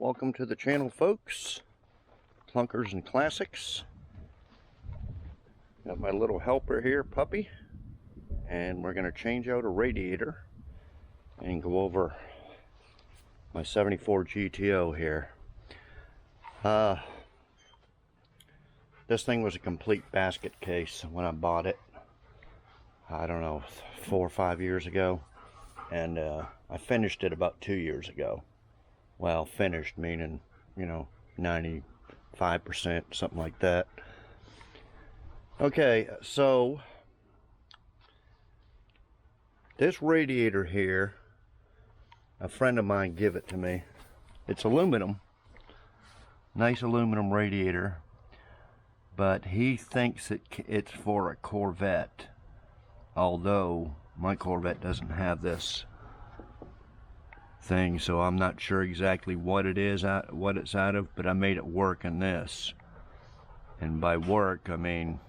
Welcome to the channel, folks. Clunkers and Classics. Got my little helper here, puppy, and we're going to change out a radiator and go over my 74 GTO here. This thing was a complete basket case when I bought it. I don't know, 4 or 5 years ago, and I finished it about 2 years ago. Well, finished meaning, 95%, something like that. Okay, so this radiator here, a friend of mine gave it to me. It's aluminum, nice aluminum radiator, but he thinks it's for a Corvette, although my Corvette doesn't have this thing, so I'm not sure exactly what it is, what it's out of, but I made it work in this. And by work, I mean,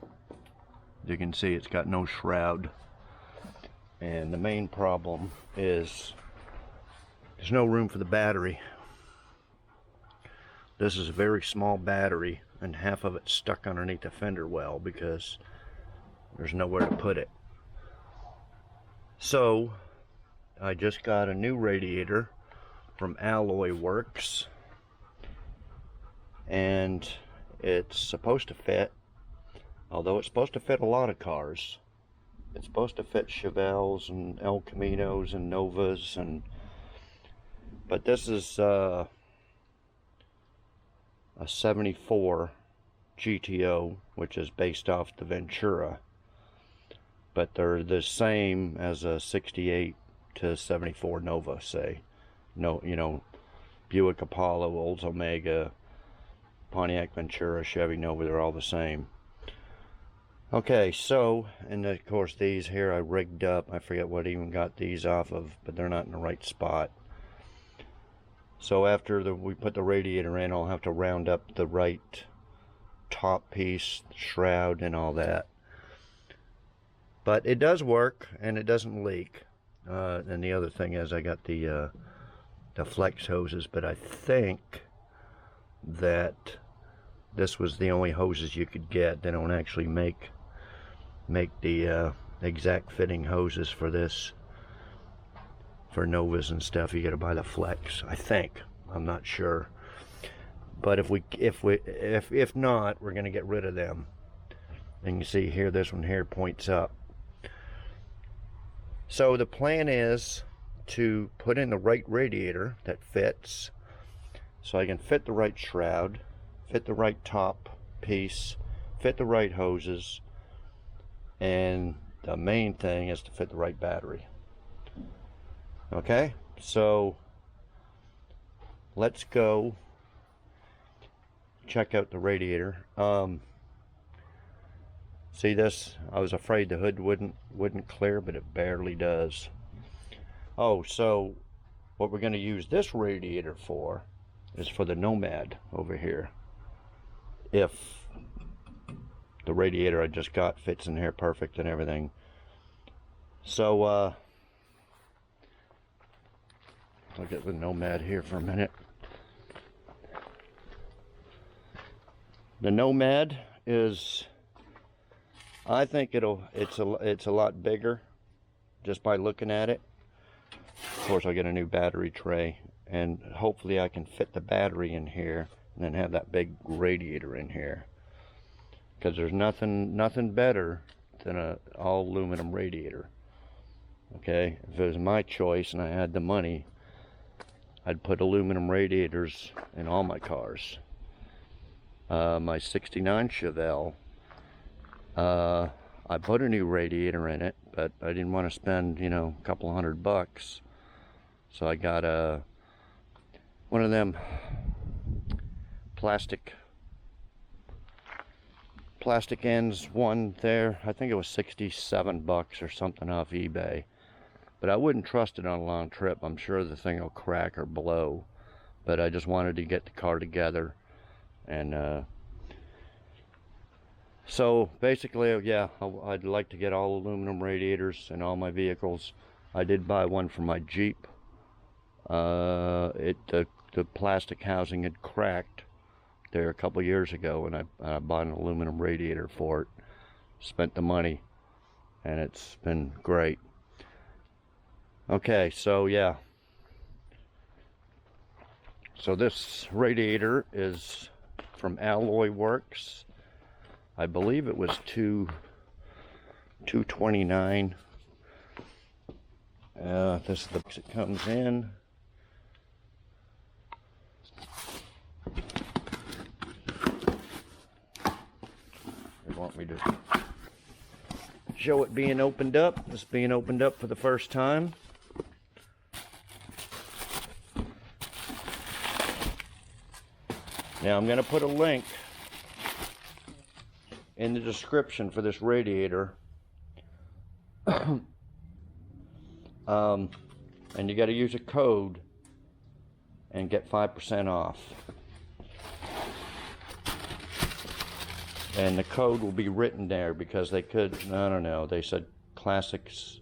you can see it's got no shroud. And the main problem is there's no room for the battery. This is a very small battery, and half of it's stuck underneath the fender well because there's nowhere to put it. So I just got a new radiator from Alloyworks, and it's supposed to fit, although it's supposed to fit a lot of cars. It's supposed to fit Chevelles and El Caminos and Novas, but this is a 74 GTO, which is based off the Ventura, but they're the same as a 68 to 74 Nova, say. No, Buick Apollo, Olds Omega, Pontiac Ventura, Chevy Nova, they're all the same. Okay, so, and of course these here I rigged up. I forget what I even got these off of, but they're not in the right spot. So after we put the radiator in, I'll have to round up the right top piece, shroud, and all that. But it does work, and it doesn't leak. And the other thing is I got the flex hoses, but I think that this was the only hoses you could get. They don't actually make the exact fitting hoses for this, for Novas and stuff. You got to buy the flex, I think. I'm not sure, but if not, we're gonna get rid of them. And you see here, this one here points up. So the plan is to put in the right radiator that fits, so I can fit the right shroud, fit the right top piece, fit the right hoses, and the main thing is to fit the right battery. Okay, so let's go check out the radiator. See this? I was afraid the hood wouldn't clear, but it barely does. Oh, so what we're going to use this radiator for is for the Nomad over here. If the radiator I just got fits in here perfect and everything. So look at the Nomad here for a minute. The Nomad is, I think it's a lot bigger just by looking at it. Of course, I get a new battery tray, and hopefully I can fit the battery in here and then have that big radiator in here, because there's nothing better than a all aluminum radiator. Okay, if it was my choice and I had the money, I'd put aluminum radiators in all my cars. My 69 Chevelle, I put a new radiator in it, but I didn't want to spend, a couple $100. So I got one of them plastic ends, one there. I think it was $67 or something off eBay. But I wouldn't trust it on a long trip. I'm sure the thing will crack or blow. But I just wanted to get the car together. And so basically, yeah, I'd like to get all aluminum radiators in all my vehicles. I did buy one for my Jeep. The the plastic housing had cracked there a couple years ago, and I bought an aluminum radiator for it. Spent the money, and it's been great. Okay, so yeah. So this radiator is from Alloyworks. I believe it was $229. This is the box it comes in. They want me to show it being opened up. This being opened up for the first time. Now I'm going to put a link in the description for this radiator. And you got to use a code and get 5% off. And the code will be written there because they could, I don't know, they said classics,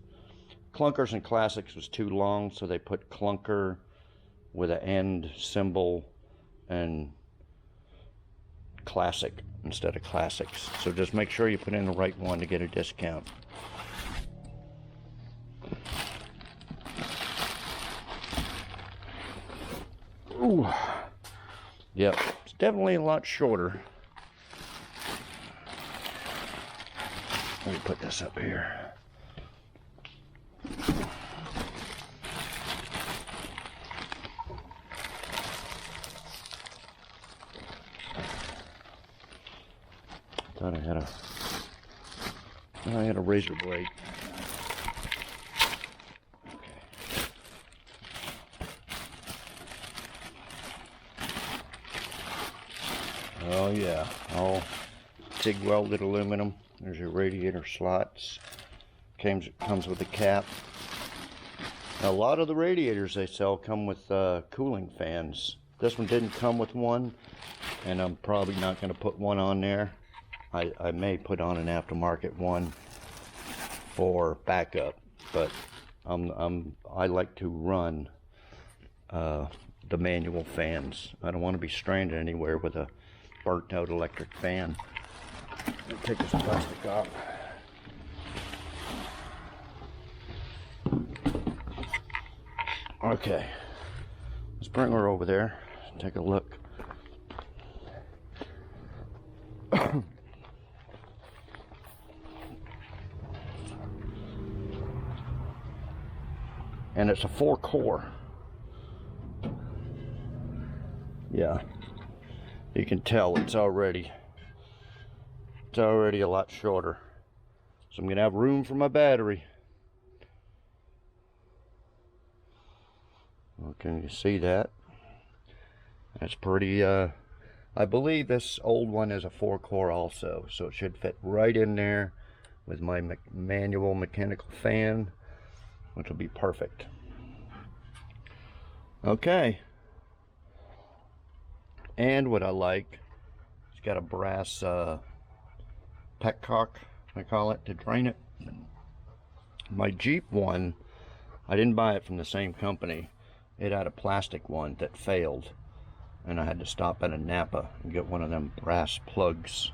clunkers and classics was too long, so they put clunker with an end symbol and classic instead of classics. So just make sure you put in the right one to get a discount. Ooh. Yep, it's definitely a lot shorter. Let me put this up here. Thought I had a razor blade. Okay. Oh yeah, all TIG welded aluminum. There's your radiator slots. Comes with a cap. Now, a lot of the radiators they sell come with cooling fans. This one didn't come with one, and I'm probably not going to put one on there. I may put on an aftermarket one for backup, but I like to run the manual fans. I don't want to be stranded anywhere with a burnt out electric fan. I'll take this plastic off. Okay, let's bring her over there and take a look. And it's a 4-core. Yeah, you can tell it's already a lot shorter. So I'm gonna have room for my battery. Well, can you see that? That's pretty, I believe this old one is a 4-core also, so it should fit right in there with my manual mechanical fan, which will be perfect. Okay. And what I like, it's got a brass petcock, I call it, to drain it. My Jeep one, I didn't buy it from the same company. It had a plastic one that failed, and I had to stop at a Napa and get one of them brass plugs.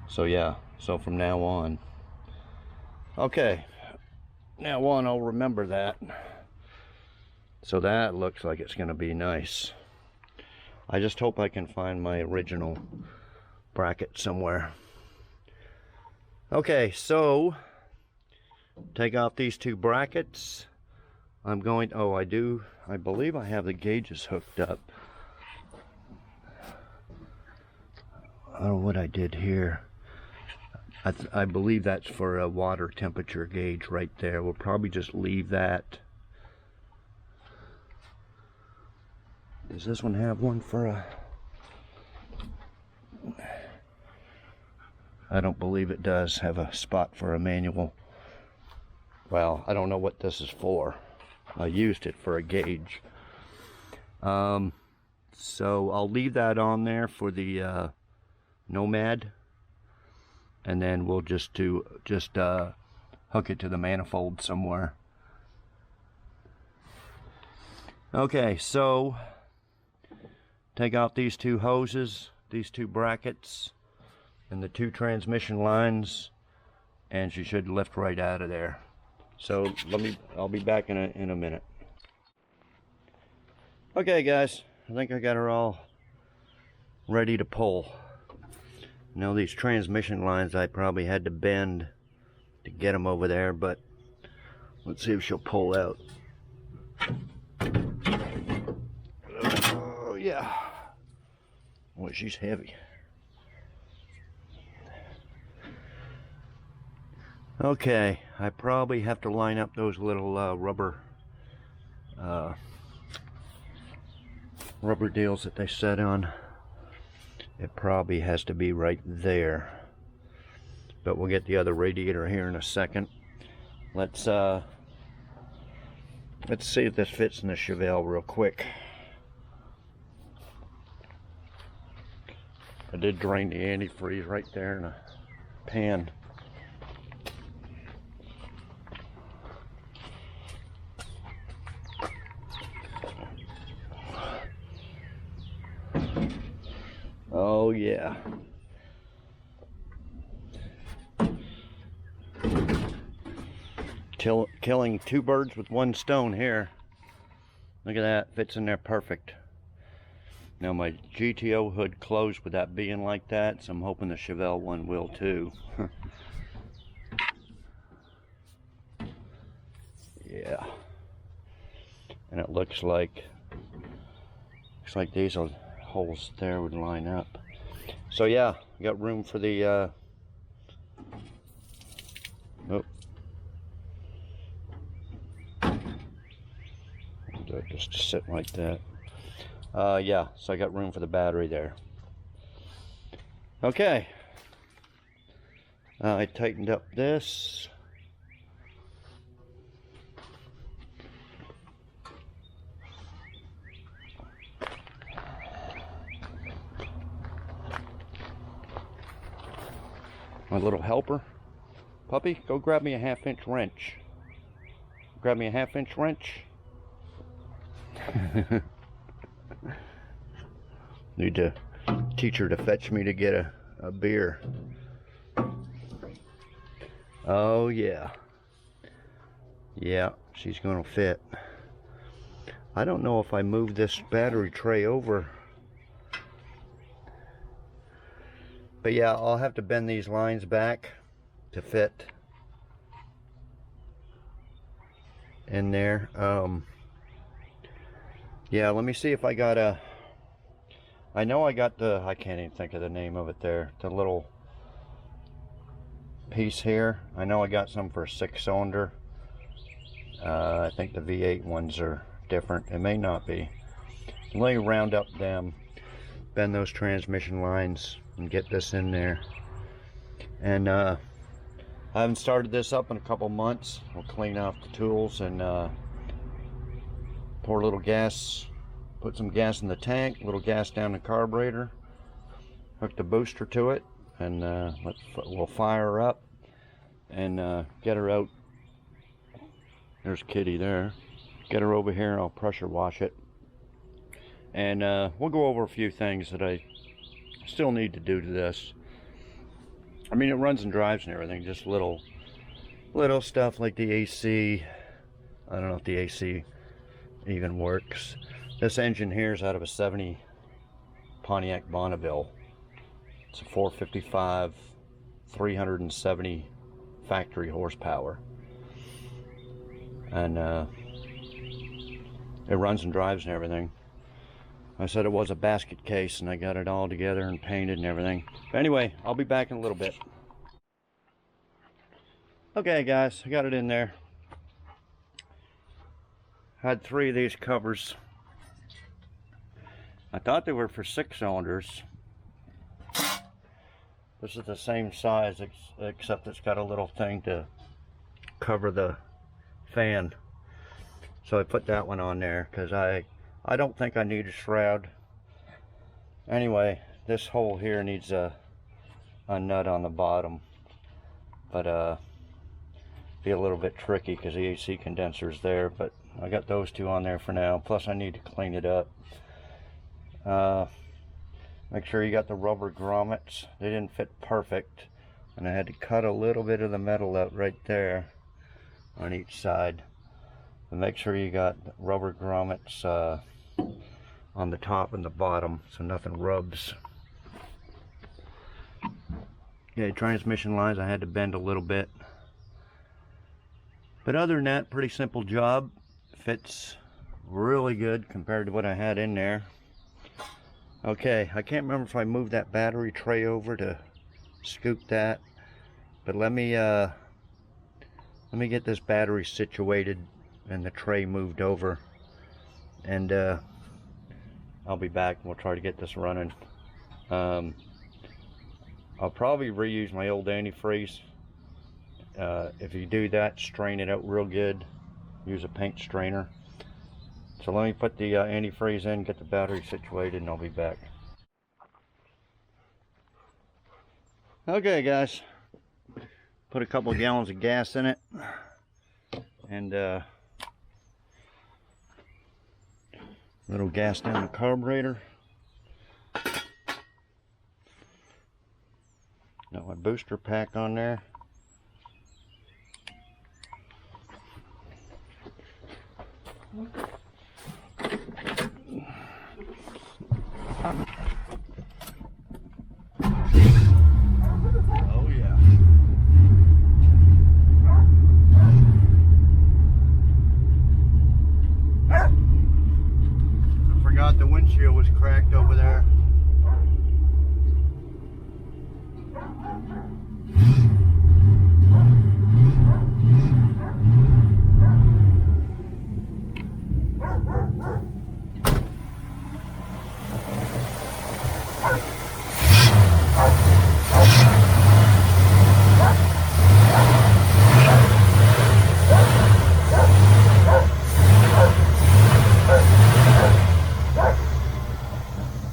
So yeah, so from now on, okay, now on I'll remember that. So that looks like it's going to be nice. I just hope I can find my original bracket somewhere. Okay, so take off these two brackets. I'm going, oh, I believe I have the gauges hooked up. I don't know what I did here. I believe that's for a water temperature gauge right there. We'll probably just leave that. Does this one have one for a... I don't believe it does have a spot for a manual. Well, I don't know what this is for. I used it for a gauge. So I'll leave that on there for the Nomad, and then we'll just hook it to the manifold somewhere. Okay, so take out these two hoses, these two brackets, and the two transmission lines, and she should lift right out of there. So I'll be back in a minute. Okay guys, I think I got her all ready to pull. Now these transmission lines I probably had to bend to get them over there, but let's see if she'll pull out. Oh yeah. Boy, she's heavy. Okay, I probably have to line up those little rubber deals that they set on. It probably has to be right there, but we'll get the other radiator here in a second. Let's see if this fits in the Chevelle real quick. I did drain the antifreeze right there in a pan. Oh yeah. Killing two birds with one stone here. Look at that, fits in there perfect. Now my GTO hood closed with that being like that, so I'm hoping the Chevelle one will too. Yeah. And it looks like these holes there would line up. So yeah, we got room for the just to sit like that. Yeah, so I got room for the battery there. Okay, I tightened up this. My little helper. Puppy, go grab me a 1/2-inch wrench. Grab me a 1/2-inch wrench. Need to teach her to fetch me to get a beer. Oh yeah. Yeah, she's gonna fit. I don't know if I move this battery tray over. But yeah, I'll have to bend these lines back to fit in there. Yeah, let me see if I got I know I got I can't even think of the name of it there, the little piece here. I know I got some for a 6-cylinder. I think the V8 ones are different. It may not be. Let me round up them, bend those transmission lines, and get this in there. And I haven't started this up in a couple months. We'll clean off the tools and pour a little gas, put some gas in the tank, a little gas down the carburetor, hook the booster to it, and we'll fire her up and get her out. There's Kitty there. Get her over here and I'll pressure wash it. And we'll go over a few things that I still need to do to this. I mean, it runs and drives and everything, just little stuff like the AC. I don't know if the AC even works. This engine here is out of a 70 Pontiac Bonneville. It's a 455, 370 factory horsepower. And it runs and drives and everything. I said it was a basket case and I got it all together and painted and everything. But anyway, I'll be back in a little bit. Okay guys, I got it in there. Had 3 of these covers. I thought they were for 6 cylinders. This is the same size except it's got a little thing to cover the fan. So I put that one on there because I don't think I need a shroud. Anyway, this hole here needs a nut on the bottom, but be a little bit tricky because the AC condenser's there, but I got those 2 on there for now. Plus I need to clean it up. Make sure you got the rubber grommets. They didn't fit perfect, and I had to cut a little bit of the metal out right there on each side. But make sure you got rubber grommets on the top and the bottom so nothing rubs. Yeah, transmission lines I had to bend a little bit. But other than that, pretty simple job. Fits really good compared to what I had in there. Okay, I can't remember if I moved that battery tray over to scoop that, but let me get this battery situated and the tray moved over, and I'll be back and we'll try to get this running. I'll probably reuse my old antifreeze. If you do that, strain it out real good. Use a paint strainer. So let me put the antifreeze in, get the battery situated, and I'll be back. Okay guys, put a couple of gallons of gas in it, and little gas down the carburetor. Got my booster pack on there. Oh yeah. I forgot the windshield was cracked over there.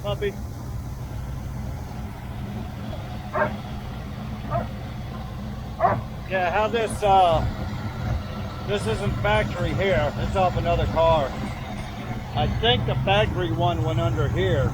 Puppy. Yeah, how this isn't factory here. It's off another car. I think the factory one went under here.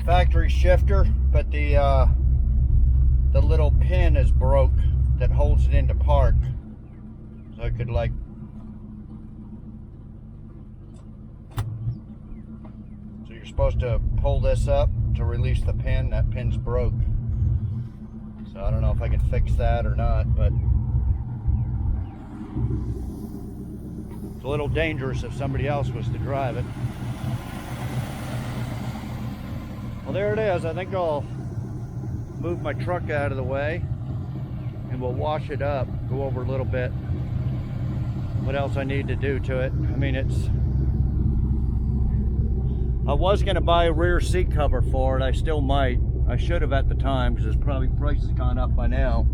Factory shifter, but the little pin is broke that holds it into park, so I could like so you're supposed to pull this up to release the pin. That pin's broke, so I don't know if I can fix that or not, but it's a little dangerous if somebody else was to drive it. Well, there it is. I think I'll move my truck out of the way and we'll wash it up, go over a little bit what else I need to do to it. I mean, I was going to buy a rear seat cover for it. I still might. I should have at the time, because it's probably price has gone up by now.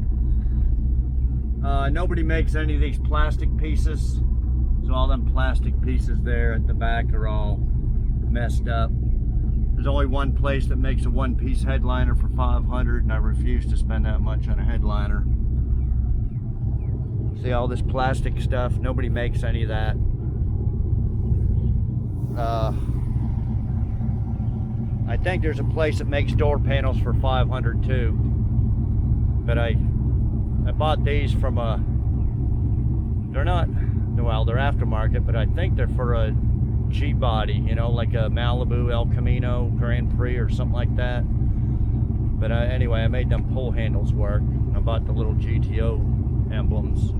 Nobody makes any of these plastic pieces, so all them plastic pieces there at the back are all messed up. There's only one place that makes a one-piece headliner for $500, and I refuse to spend that much on a headliner. See all this plastic stuff? Nobody makes any of that. I think there's a place that makes door panels for $500 too. But I bought these from a, they're not, well, they're aftermarket, but I think they're for a G-body, you know, like a Malibu, El Camino, Grand Prix or something like that. But anyway, I made them pull handles work. I bought the little GTO emblems,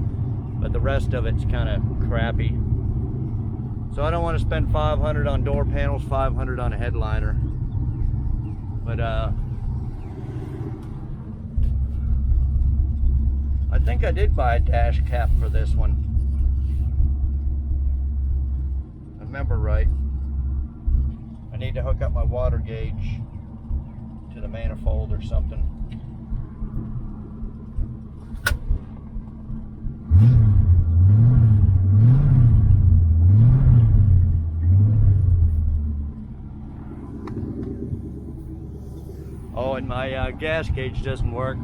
but the rest of it's kind of crappy. So I don't want to spend $500 on door panels, $500 on a headliner. But I think I did buy a dash cap for this one. I remember right. I need to hook up my water gauge to the manifold or something. Oh, and my gas gauge doesn't work.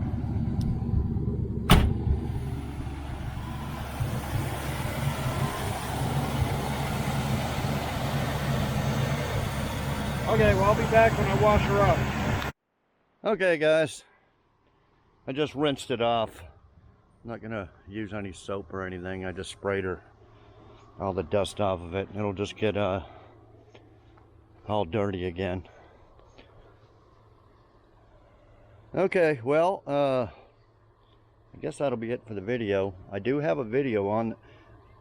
Okay, well, I'll be back when I wash her up. Okay, guys. I just rinsed it off. I'm not gonna use any soap or anything. I just sprayed her, all the dust off of it. It'll just get all dirty again. Okay, well, I guess that'll be it for the video. I do have a video on.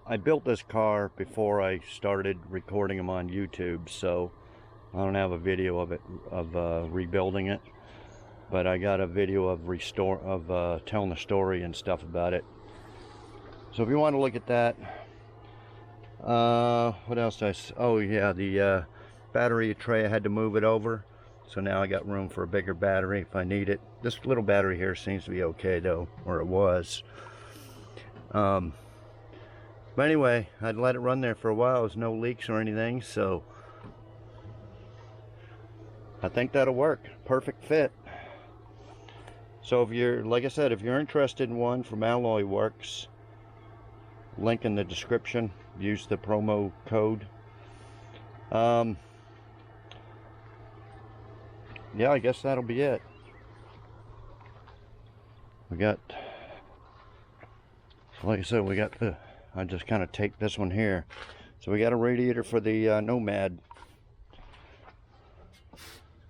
I built this car before I started recording them on YouTube, so I don't have a video of it, of rebuilding it, but I got a video of telling the story and stuff about it. So if you want to look at that, what else did oh yeah, the battery tray, I had to move it over, so now I got room for a bigger battery if I need it. This little battery here seems to be okay though, or it was. But anyway, I'd let it run there for a while. There's no leaks or anything, so I think that'll work. Perfect fit. So if you're, like I said, if you're interested in one from Alloyworks, link in the description. Use the promo code. Yeah, I guess that'll be it. We got, like I said, we got the, I just kind of take this one here. So we got a radiator for the Nomad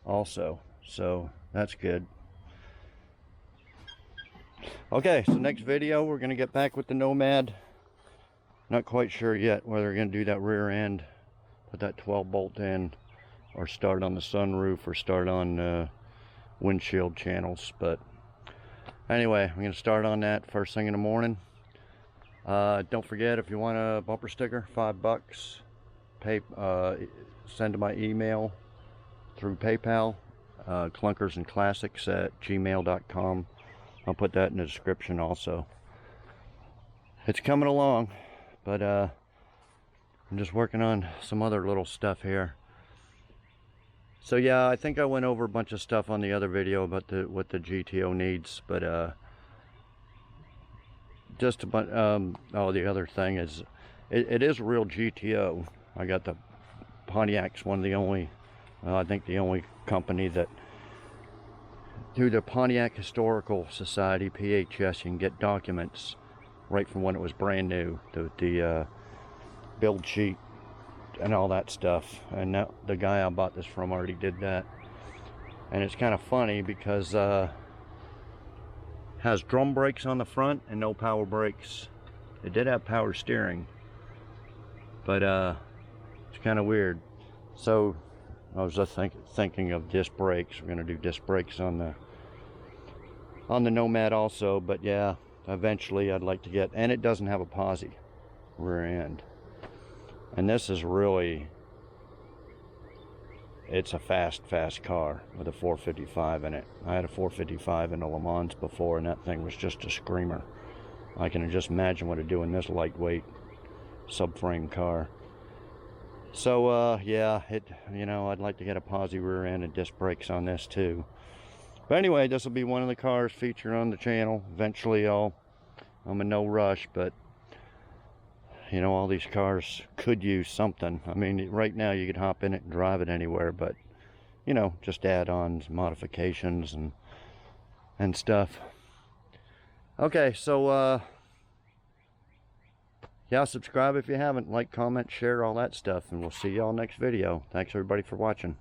also, so that's good. Okay, so next video we're gonna get back with the Nomad. Not quite sure yet whether we're gonna do that rear end, put that 12 bolt in, or start on the sunroof, or start on windshield channels. But anyway, I'm gonna start on that first thing in the morning. Don't forget, if you want a bumper sticker, $5. Send to my email through PayPal, clunkersandclassics@gmail.com. I'll put that in the description also. It's coming along, but I'm just working on some other little stuff here. So yeah, I think I went over a bunch of stuff on the other video about what the GTO needs, but just about oh, the other thing is it is a real GTO. I got the Pontiac's one of the only, I think the only company that, through the Pontiac Historical Society, PHS, you can get documents right from when it was brand new, the build sheet and all that stuff. And that, the guy I bought this from already did that. And it's kind of funny because has drum brakes on the front and no power brakes. It did have power steering, but it's kind of weird. So I was just thinking of disc brakes. We're gonna do disc brakes on the Nomad also, but yeah, eventually I'd like to get, and it doesn't have a posi rear end. And this is really, it's a fast car with a 455 in it. I had a 455 in a Le Mans before, and that thing was just a screamer. I can just imagine what it'd do in this lightweight subframe car. So yeah, you know, I'd like to get a posi rear end and disc brakes on this too. But anyway, this will be one of the cars featured on the channel. Eventually I'm in no rush, but you know, all these cars could use something. I mean, right now you could hop in it and drive it anywhere, but you know, just add-ons, modifications and stuff. Okay, so yeah, subscribe if you haven't, like, comment, share, all that stuff, and we'll see y'all next video. Thanks everybody for watching.